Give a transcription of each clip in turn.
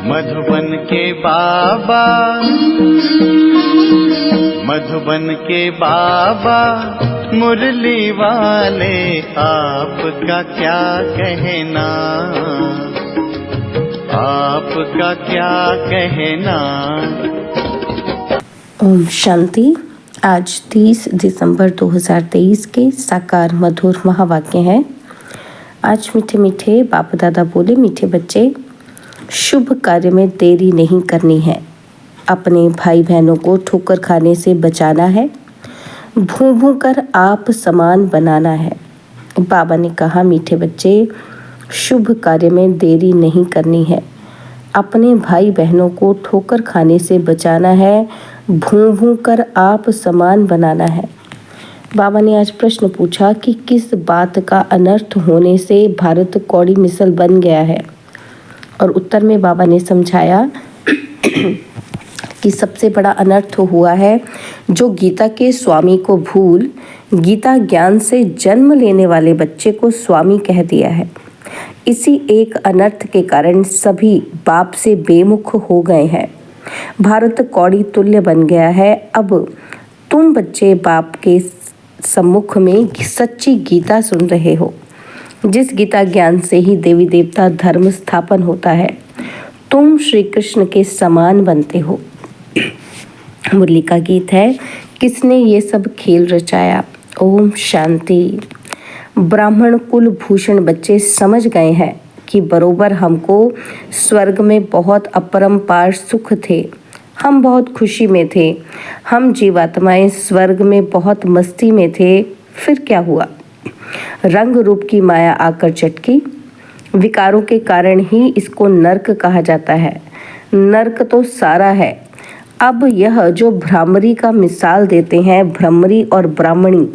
मधुबन के बाबा, मधुबन के बाबा मुरली वाले, आपका क्या कहना, आपका क्या कहना। ओम शांति। आज 30 दिसंबर 2023 के साकार मधुर महावाक्य हैं। आज मीठे मीठे बाप दादा बोले, मीठे बच्चे, शुभ कार्य में देरी नहीं करनी है। अपने भाई बहनों को ठोकर खाने से बचाना है। भूं भूं कर आप समान बनाना है। बाबा ने कहा, मीठे बच्चे, शुभ कार्य में देरी नहीं करनी है। अपने भाई बहनों को ठोकर खाने से बचाना है। भूं भूं कर आप समान बनाना है। बाबा ने आज प्रश्न पूछा कि किस बात का अनर्थ होने से भारत कौड़ी मिसल बन गया है, और उत्तर में बाबा ने समझाया कि सबसे बड़ा अनर्थ हुआ है जो गीता के स्वामी को भूल गीता ज्ञान से जन्म लेने वाले बच्चे को स्वामी कह दिया है। इसी एक अनर्थ के कारण सभी बाप से बेमुख हो गए हैं। भारत कौड़ी तुल्य बन गया है। अब तुम बच्चे बाप के सम्मुख में सच्ची गीता सुन रहे हो, जिस गीता ज्ञान से ही देवी देवता धर्म स्थापन होता है। तुम श्री कृष्ण के समान बनते हो। मुरली का गीत है, किसने ये सब खेल रचाया। ओम शांति। ब्राह्मण कुल भूषण बच्चे समझ गए हैं कि बरोबर हमको स्वर्ग में बहुत अपरंपार सुख थे। हम बहुत खुशी में थे। हम जीवात्माएं स्वर्ग में बहुत मस्ती में थे। फिर क्या हुआ? रंग रूप की माया आकर चटकी। विकारों के कारण ही इसको नर्क कहा जाता है। नर्क तो सारा है। अब यह जो भ्रामरी का मिसाल देते हैं, भ्रमरी और ब्राह्मणी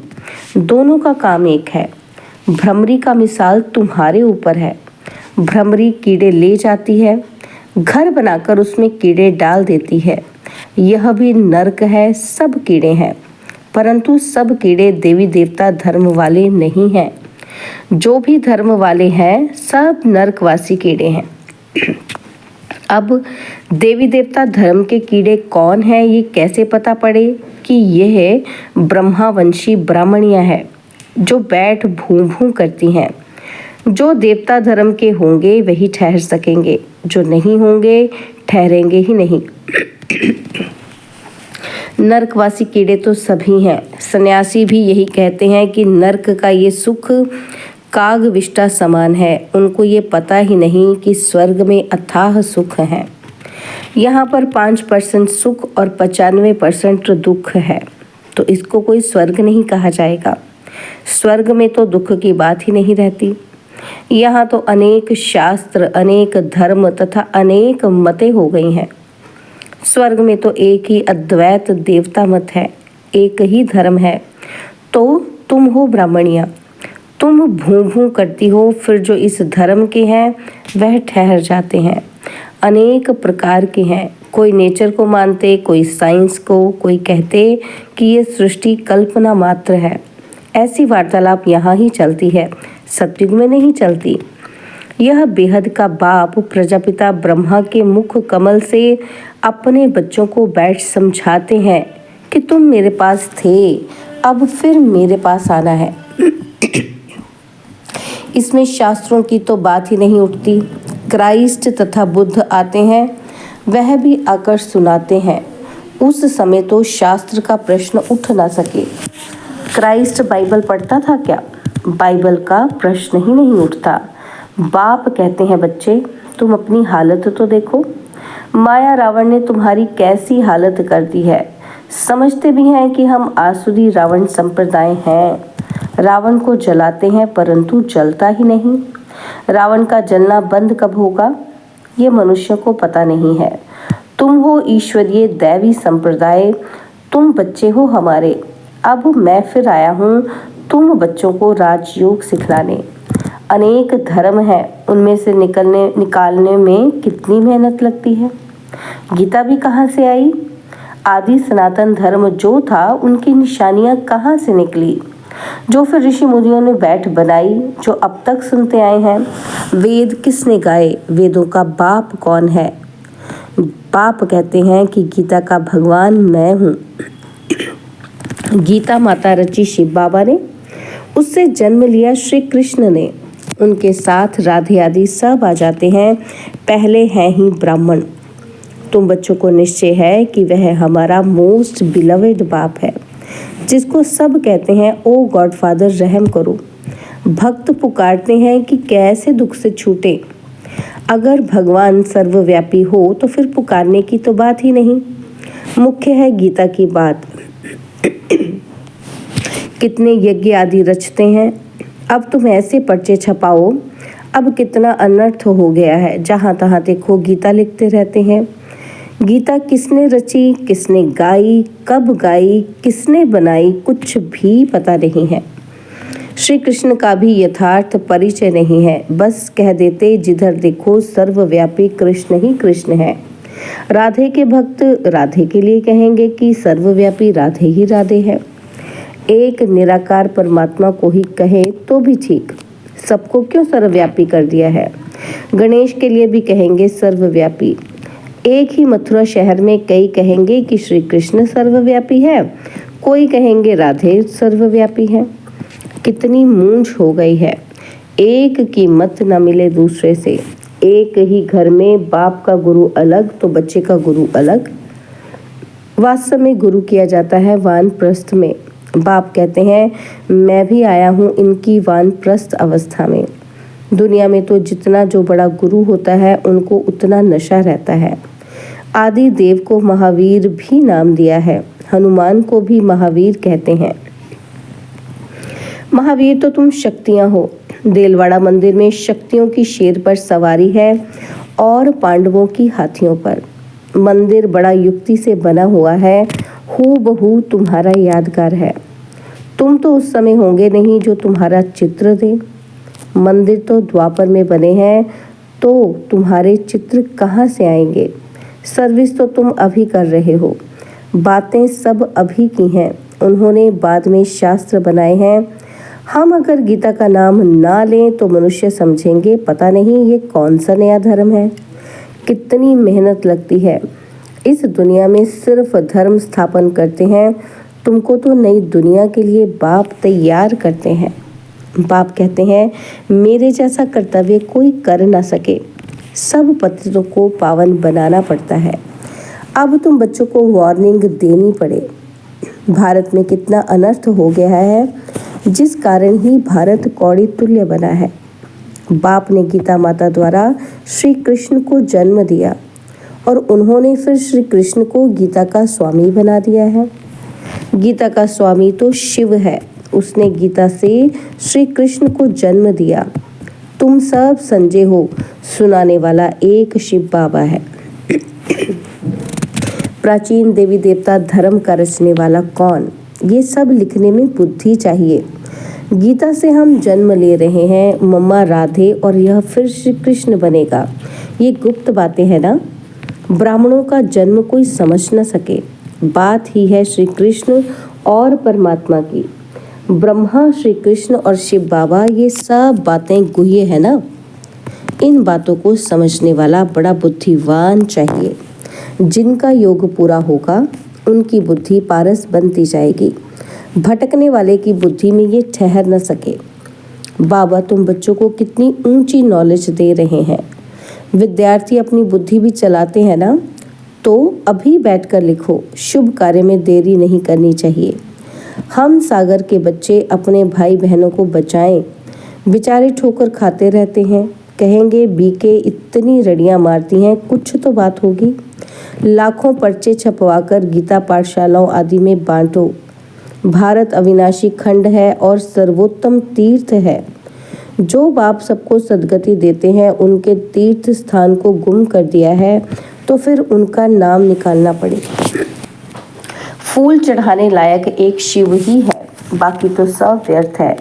दोनों का काम एक है। भ्रमरी का मिसाल तुम्हारे ऊपर है। भ्रमरी कीड़े ले जाती है, घर बनाकर उसमें कीड़े डाल देती है। यह भी नर्क है। सब कीड़े हैं, परंतु सब कीड़े देवी देवता धर्म वाले नहीं हैं। जो भी धर्म वाले हैं सब नर्कवासी कीड़े हैं। अब देवी देवता धर्म के कीड़े कौन हैं, ये कैसे पता पड़े कि यह ब्रह्मावंशी ब्राह्मणियां हैं जो बैठ भूं भूं करती हैं। जो देवता धर्म के होंगे वही ठहर सकेंगे, जो नहीं होंगे ठहरेंगे ही नहीं। नर्कवासी कीड़े तो सभी हैं। सन्यासी भी यही कहते हैं कि नर्क का ये सुख काग विष्टा समान है। उनको ये पता ही नहीं कि स्वर्ग में अथाह सुख है। यहाँ पर 5% सुख और 95% दुख है, तो इसको कोई स्वर्ग नहीं कहा जाएगा। स्वर्ग में तो दुख की बात ही नहीं रहती। यहाँ तो अनेक शास्त्र, अनेक धर्म तथा अनेक मतें हो गई हैं। स्वर्ग में तो एक ही अद्वैत देवता मत है, एक ही धर्म है। तो तुम हो ब्राह्मणियाँ, तुम भूं भूं करती हो। फिर जो इस धर्म के हैं वह ठहर जाते हैं। अनेक प्रकार के हैं। कोई नेचर को मानते, कोई साइंस को, कोई कहते कि ये सृष्टि कल्पना मात्र है। ऐसी वार्तालाप यहाँ ही चलती है, सतयुग में नहीं चलती। यह बेहद का बाप प्रजापिता ब्रह्मा के मुख कमल से अपने बच्चों को बैठ समझाते हैं कि तुम मेरे पास थे, अब फिर मेरे पास आना है। इसमें शास्त्रों की तो बात ही नहीं उठती। क्राइस्ट तथा बुद्ध आते हैं, वह भी आकर सुनाते हैं। उस समय तो शास्त्र का प्रश्न उठ ना सके। क्राइस्ट बाइबल पढ़ता था क्या? बाइबल का प्रश्न ही नहीं उठता। बाप कहते हैं, बच्चे तुम अपनी हालत तो देखो। माया रावण ने तुम्हारी कैसी हालत कर दी है। समझते भी हैं कि हम आसुरी रावण संप्रदाय हैं। रावण को जलाते हैं परंतु जलता ही नहीं। रावण का जलना बंद कब होगा ये मनुष्य को पता नहीं है। तुम हो ईश्वरीय दैवी संप्रदाय, तुम बच्चे हो हमारे। अब मैं फिर आया हूँ तुम बच्चों को राजयोग सिखलाने। अनेक धर्म हैं, उनमें से निकालने में कितनी मेहनत लगती है। गीता भी कहाँ से आई? आदि सनातन धर्म जो था उनकी निशानियाँ कहाँ से निकली, जो फिर ऋषि मुनियों ने बैठ बनाई, जो अब तक सुनते आए हैं। वेद किसने गाए? वेदों का बाप कौन है? बाप कहते हैं कि गीता का भगवान मैं हूँ। गीता माता रची शिव बाबा ने, उससे जन्म लिया श्री कृष्ण ने, उनके साथ राधे आदि सब आ जाते हैं, पहले हैं ही ब्राह्मण। तुम बच्चों को निश्चय है कि वह हमारा मोस्ट बिलवेड बाप है, जिसको सब कहते हैं ओ गॉड फादर रहम करो। भक्त पुकारते हैं कि कैसे दुख से छूटे। अगर भगवान सर्वव्यापी हो तो फिर पुकारने की तो बात ही नहीं। मुख्य है गीता की बात। कितने यज्ञ आदि रचते हैं, अब तुम ऐसे पर्चे छपाओ। अब कितना अनर्थ हो गया है, जहाँ तहाँ देखो गीता लिखते रहते हैं। गीता किसने रची, किसने गाई, कब गाई, किसने बनाई, कुछ भी पता नहीं है। श्री कृष्ण का भी यथार्थ परिचय नहीं है, बस कह देते जिधर देखो सर्वव्यापी कृष्ण ही कृष्ण है। राधे के भक्त राधे के लिए कहेंगे कि सर्वव्यापी राधे ही राधे है। एक निराकार परमात्मा को ही कहे तो भी ठीक, सबको क्यों सर्वव्यापी कर दिया है। गणेश के लिए भी कहेंगे सर्वव्यापी। एक ही मथुरा शहर में कई कहेंगे कि श्री कृष्ण सर्वव्यापी है, कोई कहेंगे राधे सर्वव्यापी है। कितनी मूंझ हो गई है, एक की मत न मिले दूसरे से। एक ही घर में बाप का गुरु अलग तो बच्चे का गुरु अलग। वास्तव में गुरु किया जाता है वानप्रस्थ में। बाप कहते हैं मैं भी आया हूँ इनकी वानप्रस्थ अवस्था में। दुनिया में तो जितना जो बड़ा गुरु होता है उनको उतना नशा रहता है। आदि देव को महावीर भी नाम दिया है, हनुमान को भी महावीर कहते हैं। महावीर तो तुम शक्तियां हो। देलवाड़ा मंदिर में शक्तियों की शेर पर सवारी है और पांडवों की हाथियों पर। मंदिर बड़ा युक्ति से बना हुआ है, हूबहू तुम्हारा यादगार है। तुम तो उस समय होंगे नहीं जो तुम्हारा चित्र दे। मंदिर तो द्वापर में बने हैं, तो तुम्हारे चित्र कहाँ से आएंगे। सर्विस तो तुम अभी कर रहे हो, बातें सब अभी की हैं, उन्होंने बाद में शास्त्र बनाए हैं। हम अगर गीता का नाम ना लें तो मनुष्य समझेंगे पता नहीं ये कौन सा नया धर्म है। कितनी मेहनत लगती है। इस दुनिया में सिर्फ धर्म स्थापन करते हैं, तुमको तो नई दुनिया के लिए बाप तैयार करते हैं। बाप कहते हैं मेरे जैसा कर्तव्य कोई कर ना सके, सब पतितों को पावन बनाना पड़ता है। अब तुम बच्चों को वार्निंग देनी पड़े। भारत में कितना अनर्थ हो गया है, जिस कारण ही भारत कौड़ी तुल्य बना है। बाप ने गीता माता द्वारा श्री कृष्ण को जन्म दिया और उन्होंने फिर श्री कृष्ण को गीता का स्वामी बना दिया है। गीता का स्वामी तो शिव है, उसने गीता से श्री कृष्ण को जन्म दिया। तुम सब संजय हो, सुनाने वाला एक शिव बाबा है। प्राचीन देवी देवता धर्म का रचने वाला कौन, ये सब लिखने में बुद्धि चाहिए। गीता से हम जन्म ले रहे हैं, मम्मा राधे और यह फिर श्री कृष्ण बनेगा, ये गुप्त बातें हैं ना। ब्राह्मणों का जन्म कोई समझ न सके, बात ही है श्री कृष्ण और परमात्मा की। ब्रह्मा, श्री कृष्ण और शिव बाबा, ये सब बातें गुह्य है ना। इन बातों को समझने वाला बड़ा बुद्धिवान चाहिए। जिनका योग पूरा होगा उनकी बुद्धि पारस बनती जाएगी। भटकने वाले की बुद्धि में ये ठहर न सके। बाबा तुम बच्चों को कितनी ऊंची नॉलेज दे रहे हैं। विद्यार्थी अपनी बुद्धि भी चलाते हैं ना, तो अभी बैठकर लिखो। शुभ कार्य में देरी नहीं करनी चाहिए। हम सागर के बच्चे अपने भाई बहनों को बचाएं। बेचारे ठोकर खाते रहते हैं, कहेंगे बीके इतनी रड़ियां मारती हैं, कुछ तो बात होगी। लाखों पर्चे छपवाकर गीता पाठशालाओं आदि में बांटो। भारत अविनाशी खंड है और सर्वोत्तम तीर्थ है। जो बाप सबको सद्गति देते हैं उनके तीर्थ स्थान को गुम कर दिया है, तो फिर उनका नाम निकालना पड़ेगा। फूल चढ़ाने लायक एक शिव ही है, बाकी तो सब व्यर्थ है।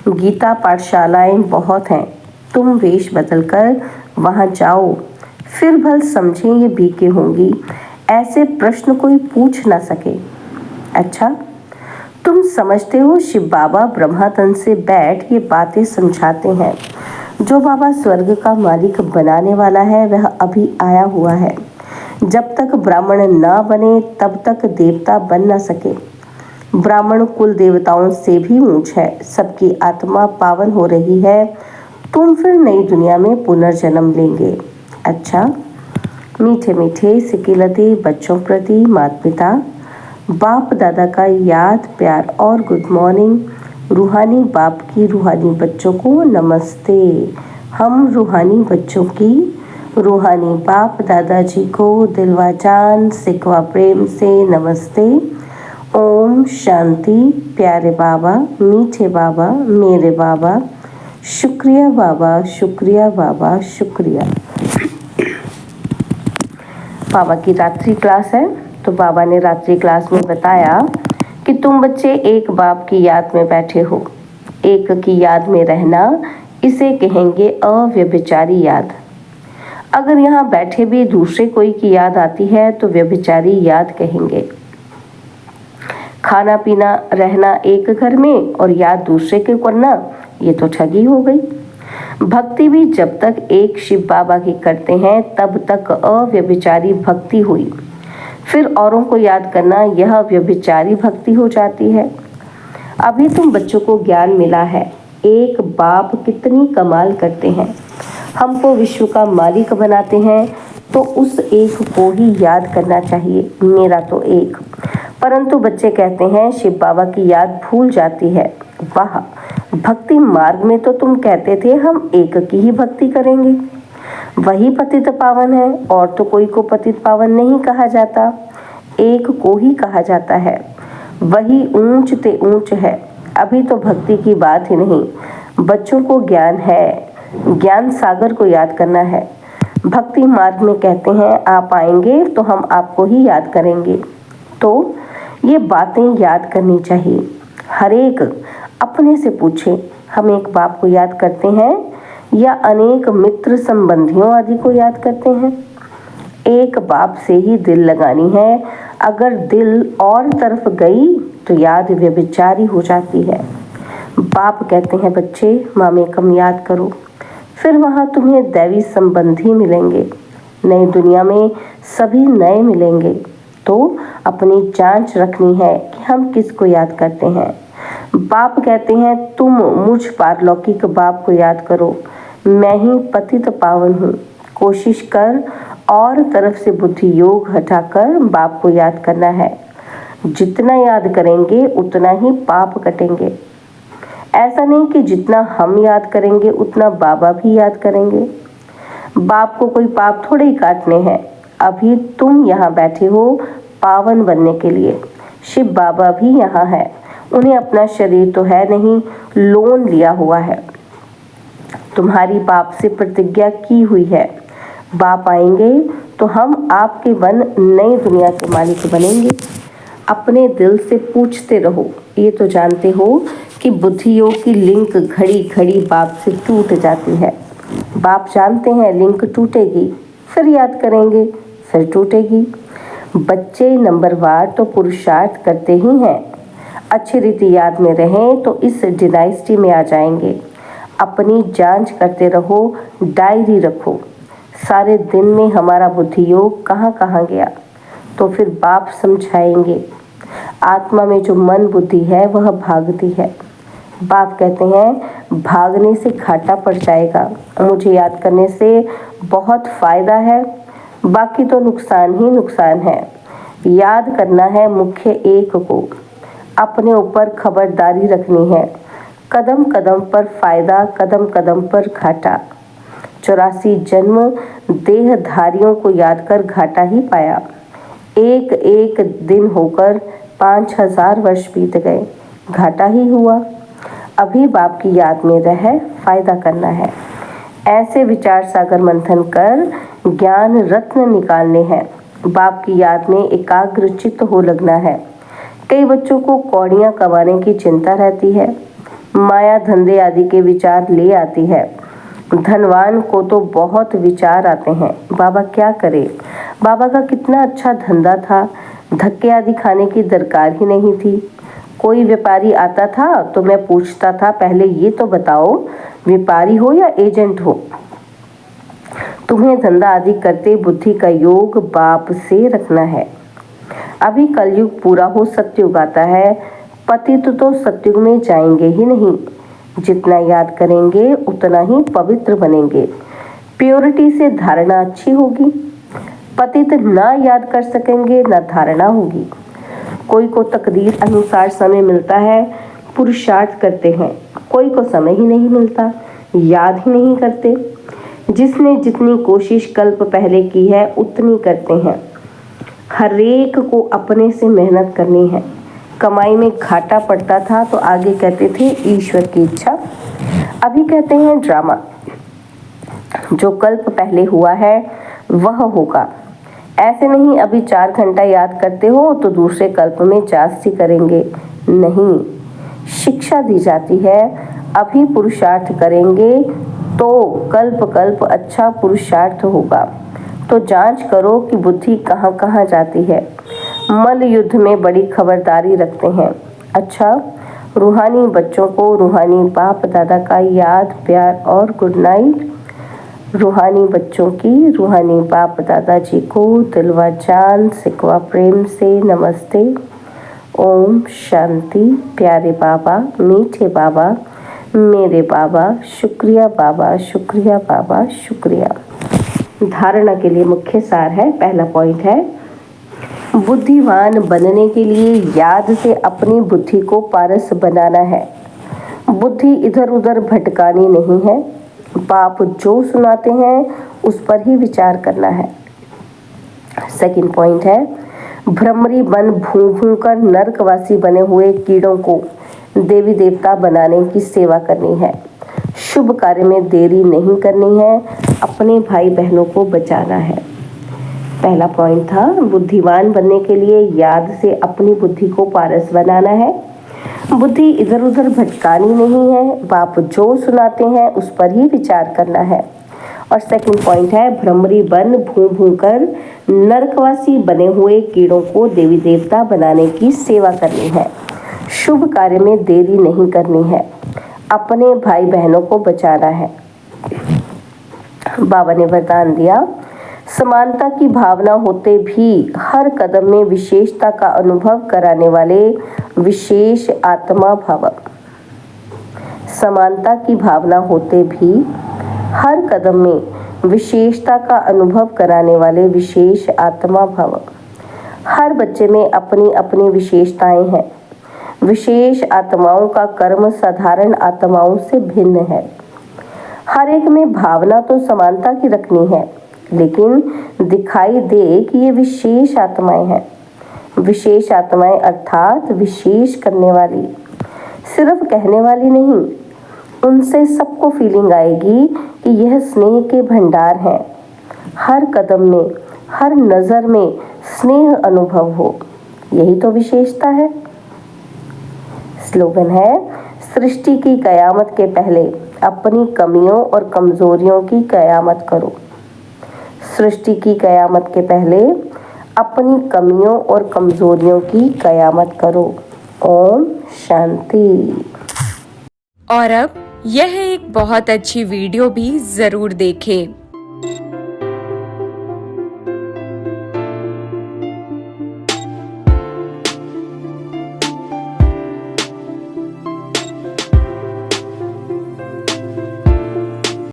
गीता पाठशालाएं बहुत हैं, तुम वेश बदलकर वहां जाओ, फिर भल समझें ये बीके होंगी। ऐसे प्रश्न कोई पूछ ना सके। अच्छा, तुम समझते हो शिव बाबा ब्रह्मा तन से बैठ ये बातें समझाते हैं। जो बाबा स्वर्ग का मालिक बनाने वाला है वह अभी आया हुआ है। जब तक ब्राह्मण ना बने तब तक देवता बन न सके। ब्राह्मण कुल देवताओं से भी ऊंच है। सबकी आत्मा पावन हो रही है, तुम फिर नई दुनिया में पुनर्जन्म लेंगे। अच्छा, मीठे मीठे सिकिलते बच्चों प्रति माता पिता बाप दादा का याद प्यार और गुड मॉर्निंग। रूहानी बाप की रूहानी बच्चों को नमस्ते। हम रूहानी बच्चों की रूहानी बाप दादाजी को दिलवा जान सिकवा प्रेम से नमस्ते। ओम शांति। प्यारे बाबा, मीठे बाबा, मेरे बाबा, शुक्रिया बाबा, शुक्रिया बाबा, शुक्रिया। बाबा की रात्रि क्लास है, तो बाबा ने रात्रि क्लास में बताया कि तुम बच्चे एक बाप की याद में बैठे हो। एक की याद में रहना, इसे कहेंगे अव्यभिचारी याद। अगर यहाँ बैठे भी दूसरे कोई की याद आती है तो व्यभिचारी याद कहेंगे। खाना पीना रहना एक घर में और याद दूसरे के करना, ये तो ठगी हो गई। भक्ति भी जब तक एक शिव बाबा की करते हैं तब तक अव्यभिचारी भक्ति हुई। फिर औरों को याद करना, यह व्यभिचारी भक्ति हो जाती है। अभी तुम बच्चों को ज्ञान मिला है, एक बाप कितनी कमाल करते हैं। हमको विश्व का मालिक बनाते हैं, तो उस एक को ही याद करना चाहिए, मेरा तो एक। परंतु बच्चे कहते हैं शिव बाबा की याद भूल जाती है। वाह, भक्ति मार्ग में तो तुम कहते थे हम एक की ही भक्ति करेंगे। वही पतित पावन है, और तो कोई को पतित पावन नहीं कहा जाता, एक को ही कहा जाता है। वही ऊंच ते ऊंच है। अभी तो भक्ति की बात ही नहीं, बच्चों को ज्ञान है, ज्ञान सागर को याद करना है। भक्ति मार्ग में कहते हैं आप आएंगे तो हम आपको ही याद करेंगे। तो ये बातें याद करनी चाहिए। हर एक अपने से पूछे, हम एक बाप को याद करते हैं या अनेक मित्र संबंधियों आदि को याद करते हैं। एक बाप से ही दिल लगानी है। अगर दिल और तरफ गई तो याद व्यभिचारी हो जाती है। बाप कहते हैं बच्चे मामे कम याद करो, फिर वहाँ तुम्हें दैवी संबंधी मिलेंगे। नई दुनिया में सभी नए मिलेंगे। तो अपनी जांच रखनी है कि हम किसको याद करते हैं। बाप कहते हैं तुम मुझ पारलौकिक बाप को याद करो, मैं ही पतित पावन हूँ। कोशिश कर और तरफ से बुद्धि योग हटाकर बाप को याद करना है। जितना याद करेंगे उतना ही पाप कटेंगे। ऐसा नहीं कि जितना हम याद करेंगे उतना बाबा भी याद करेंगे। बाप को कोई पाप थोड़े ही काटने हैं। अभी तुम यहाँ बैठे हो पावन बनने के लिए। शिव बाबा भी यहाँ है, उन्हें अपना शरीर तो है नहीं, लोन लिया हुआ है। तुम्हारी बाप से प्रतिज्ञा की हुई है, बाप आएंगे तो हम आपके बन नई दुनिया के मालिक बनेंगे। अपने दिल से पूछते रहो। ये तो जानते हो कि बुद्धि योग की लिंक घड़ी घड़ी बाप से टूट जाती है। बाप जानते हैं लिंक टूटेगी, फिर याद करेंगे, फिर टूटेगी। बच्चे नंबरवार तो पुरुषार्थ करते ही हैं। अच्छी रीति याद में रहें तो इस डिनाइस्टी में आ जाएंगे। अपनी जांच करते रहो, डायरी रखो। सारे दिन में हमारा बुद्धि योग कहाँ कहाँ गया, तो फिर बाप समझाएंगे। आत्मा में जो मन बुद्धि है वह भागती है। बाप कहते हैं भागने से घाटा पड़ जाएगा, मुझे याद करने से बहुत फायदा है, बाकी तो नुकसान ही नुकसान है। याद करना है मुख्य एक को, अपने ऊपर खबरदारी रखनी है। कदम कदम पर फायदा, कदम कदम पर घाटा। 84 जन्म देहधारियों को याद कर घाटा ही पाया। एक एक दिन होकर 5000 वर्ष बीत गए, घाटा ही हुआ। अभी बाप की याद में रह फायदा करना है। ऐसे विचार सागर मंथन कर ज्ञान रत्न निकालने हैं। बाप की याद में एकाग्र चित्त हो लगना है। कई बच्चों को कौड़ियाँ कमाने की चिंता रहती है, माया धंधे आदि के विचार ले आती है। धनवान को तो बहुत विचार आते हैं, बाबा क्या करे, बाबा का कितना अच्छा धंधा था, धक्के आदि खाने की दरकार ही नहीं थी। कोई व्यापारी आता था तो मैं पूछता था पहले ये तो बताओ व्यापारी हो या एजेंट हो। तुम्हें धंधा आदि करते बुद्धि का योग बाप से रखना है। अभी कलयुग पूरा हो सतयुग आता है। पतित तो सतयुग में जाएंगे ही नहीं। जितना याद करेंगे उतना ही पवित्र बनेंगे। प्योरिटी से धारणा अच्छी होगी। पतित ना याद कर सकेंगे ना धारणा होगी। कोई को तकदीर अनुसार समय मिलता है, पुरुषार्थ करते हैं। कोई को समय ही नहीं मिलता, याद ही नहीं करते। जिसने जितनी कोशिश कल्प पहले की है उतनी करते हैं। हर एक को अपने से मेहनत करनी है। कमाई में घाटा पड़ता था तो आगे कहते थे ईश्वर की इच्छा, अभी कहते हैं ड्रामा। जो कल्प पहले हुआ है वह होगा। ऐसे नहीं अभी 4 घंटा याद करते हो तो दूसरे कल्प में जास्ती करेंगे, नहीं। शिक्षा दी जाती है, अभी पुरुषार्थ करेंगे तो कल्प कल्प अच्छा पुरुषार्थ होगा। तो जांच करो कि बुद्धि कहाँ कहाँ जाती है। मल युद्ध में बड़ी खबरदारी रखते हैं। अच्छा, रूहानी बच्चों को रूहानी बाप दादा का याद प्यार और गुड नाइट। रूहानी बच्चों की रूहानी बाप दादाजी को दिलवा जान सिकवा प्रेम से नमस्ते। ओम शांति। प्यारे बाबा, मीठे बाबा, मेरे बाबा, शुक्रिया बाबा, शुक्रिया बाबा, शुक्रिया। धारणा के लिए मुख्य सार है। पहला पॉइंट है, बुद्धिमान बनने के लिए याद से अपनी बुद्धि को पारस बनाना है। बुद्धि इधर उधर भटकानी नहीं है। बाप जो सुनाते हैं उस पर ही विचार करना है। सेकंड पॉइंट है, भ्रमरी बन भूं भूं कर नरकवासी बने हुए कीड़ों को देवी देवता बनाने की सेवा करनी है। शुभ कार्य में देरी नहीं करनी है। अपने भाई बहनों को बचाना है। पहला पॉइंट था, बुद्धिमान बनने के लिए याद से अपनी बुद्धि को पारस बनाना है। बुद्धि इधर उधर भटकानी नहीं है। बाप जो सुनाते हैं उस पर ही विचार करना है। और सेकंड पॉइंट है, भ्रमरी बन भूं भूं कर नरकवासी बने हुए कीड़ों को देवी देवता बनाने की सेवा करनी है। शुभ कार्य में देरी नहीं करनी है। अपने भाई बहनों को बचाना है। बाबा ने वरदान दिया, समानता की भावना होते भी हर कदम में विशेषता का अनुभव कराने वाले विशेष आत्मा भव। समानता की भावना होते भी हर कदम में विशेषता का अनुभव कराने वाले विशेष आत्मा भव। हर बच्चे में अपनी अपनी विशेषताएं हैं। विशेष आत्माओं का कर्म साधारण आत्माओं से भिन्न है। हर एक में भावना तो समानता की रखनी है, लेकिन दिखाई दे कि ये विशेष आत्माएं हैं। विशेष आत्माएं अर्थात विशेष करने वाली, सिर्फ कहने वाली नहीं। उनसे सबको फीलिंग आएगी कि यह स्नेह के भंडार हैं। हर कदम में, हर नज़र में स्नेह अनुभव हो, यही तो विशेषता है। स्लोगन है, सृष्टि की कयामत के पहले अपनी कमियों और कमजोरियों की कयामत करो। सृष्टि की कयामत के पहले अपनी कमियों और कमजोरियों की कयामत करो। ओम शांति। और अब यह एक बहुत अच्छी वीडियो भी जरूर देखें।